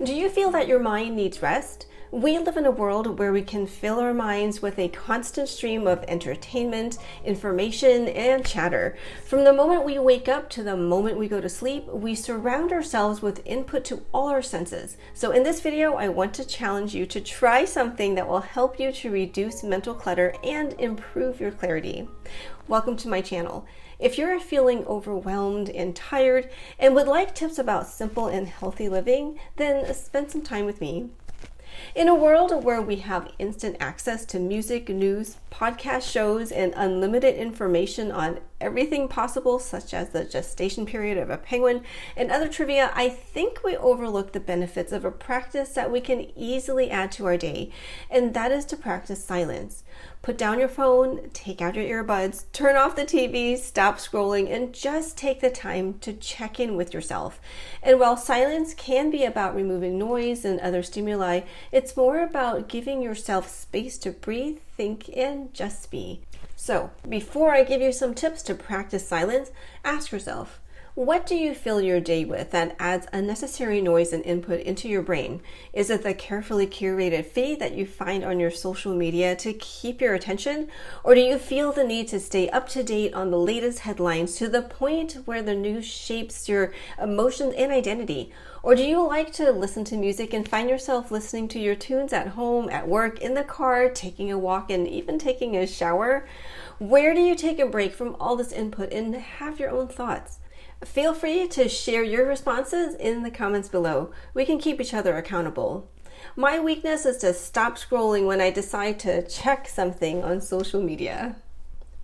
Do you feel that your mind needs rest? We live in a world where we can fill our minds with a constant stream of entertainment, information, and chatter. From the moment we wake up to the moment we go to sleep, we surround ourselves with input to all our senses. So in this video, I want to challenge you to try something that will help you to reduce mental clutter and improve your clarity. Welcome to my channel. If you're feeling overwhelmed and tired and would like tips about simple and healthy living, then spend some time with me. In a world where we have instant access to music, news, podcast shows, and unlimited information on everything possible, such as the gestation period of a penguin and other trivia, I think we overlook the benefits of a practice that we can easily add to our day, and that is to practice silence. Put down your phone, take out your earbuds, turn off the TV, stop scrolling, and just take the time to check in with yourself. And while silence can be about removing noise and other stimuli, it's more about giving yourself space to breathe, think, and just be. So, before I give you some tips to practice silence, ask yourself, what do you fill your day with that adds unnecessary noise and input into your brain? Is it the carefully curated feed that you find on your social media to keep your attention? Or do you feel the need to stay up to date on the latest headlines to the point where the news shapes your emotions and identity? Or do you like to listen to music and find yourself listening to your tunes at home, at work, in the car, taking a walk, and even taking a shower? Where do you take a break from all this input and have your own thoughts? Feel free to share your responses in the comments below. We can keep each other accountable. My weakness is to stop scrolling when I decide to check something on social media.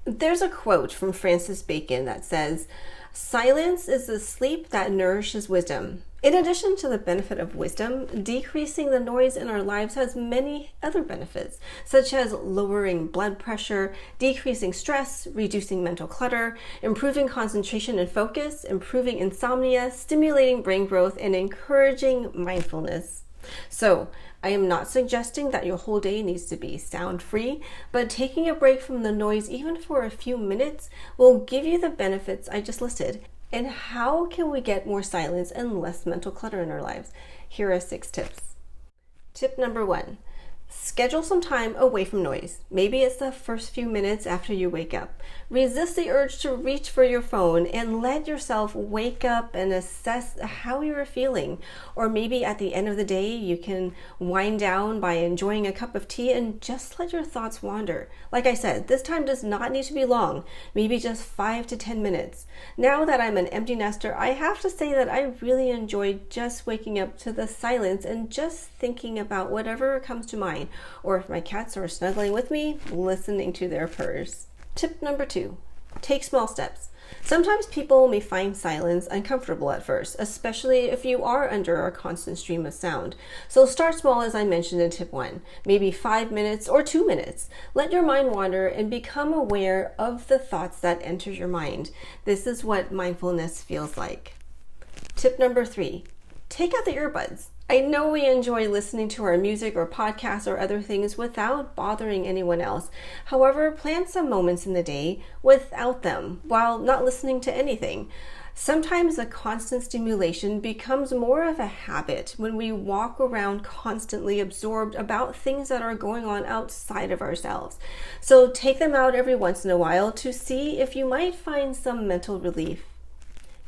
There's a quote from Francis Bacon that says, "Silence is the sleep that nourishes wisdom." In addition to the benefit of wisdom, decreasing the noise in our lives has many other benefits, such as lowering blood pressure, decreasing stress, reducing mental clutter, improving concentration and focus, improving insomnia, stimulating brain growth, and encouraging mindfulness. So, I am not suggesting that your whole day needs to be sound-free, but taking a break from the noise even for a few minutes will give you the benefits I just listed. And how can we get more silence and less mental clutter in our lives? Here are 6 tips. Tip number 1. Schedule some time away from noise. Maybe it's the first few minutes after you wake up. Resist the urge to reach for your phone and let yourself wake up and assess how you are feeling. Or maybe at the end of the day, you can wind down by enjoying a cup of tea and just let your thoughts wander. Like I said, this time does not need to be long, maybe just 5 to 10 minutes. Now that I'm an empty nester, I have to say that I really enjoy just waking up to the silence and just thinking about whatever comes to mind. Or if my cats are snuggling with me, listening to their purrs. Tip number 2, take small steps. Sometimes people may find silence uncomfortable at first, especially if you are under a constant stream of sound. So start small, as I mentioned in tip 1, maybe 5 minutes or 2 minutes. Let your mind wander and become aware of the thoughts that enter your mind. This is what mindfulness feels like. Tip number 3, take out the earbuds. I know we enjoy listening to our music or podcasts or other things without bothering anyone else. However, plan some moments in the day without them while not listening to anything. Sometimes the constant stimulation becomes more of a habit when we walk around constantly absorbed about things that are going on outside of ourselves. So take them out every once in a while to see if you might find some mental relief.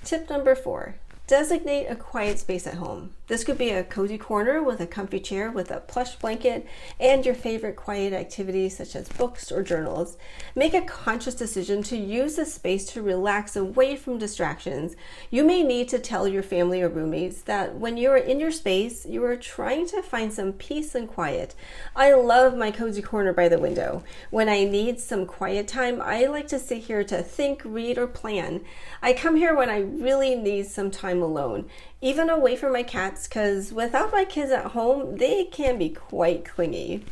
Tip number 4. Designate a quiet space at home. This could be a cozy corner with a comfy chair with a plush blanket and your favorite quiet activities such as books or journals. Make a conscious decision to use the space to relax away from distractions. You may need to tell your family or roommates that when you're in your space, you are trying to find some peace and quiet. I love my cozy corner by the window. When I need some quiet time, I like to sit here to think, read, or plan. I come here when I really need some time alone, even away from my cats, because without my kids at home, they can be quite clingy.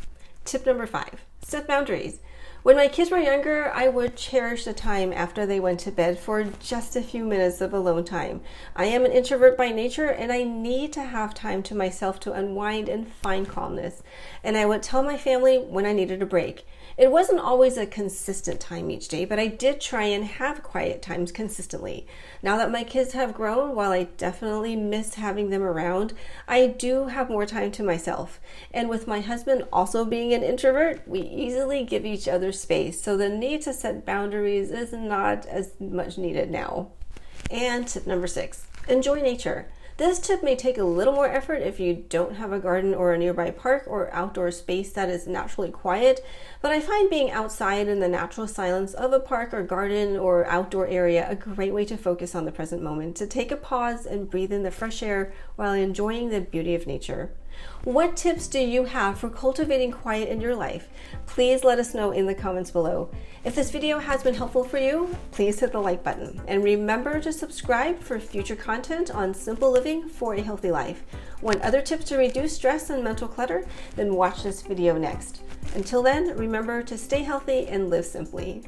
Tip number 5, set boundaries. When my kids were younger, I would cherish the time after they went to bed for just a few minutes of alone time. I am an introvert by nature, and I need to have time to myself to unwind and find calmness. And I would tell my family when I needed a break. It wasn't always a consistent time each day, but I did try and have quiet times consistently. Now that my kids have grown, while I definitely miss having them around, I do have more time to myself. And with my husband also being an introvert, we easily give each other space, so the need to set boundaries is not as much needed now. And tip number 6, enjoy nature. This tip may take a little more effort if you don't have a garden or a nearby park or outdoor space that is naturally quiet, but I find being outside in the natural silence of a park or garden or outdoor area a great way to focus on the present moment, to take a pause and breathe in the fresh air while enjoying the beauty of nature. What tips do you have for cultivating quiet in your life? Please let us know in the comments below. If this video has been helpful for you, please hit the like button. And remember to subscribe for future content on simple living for a healthy life. Want other tips to reduce stress and mental clutter? Then watch this video next. Until then, remember to stay healthy and live simply.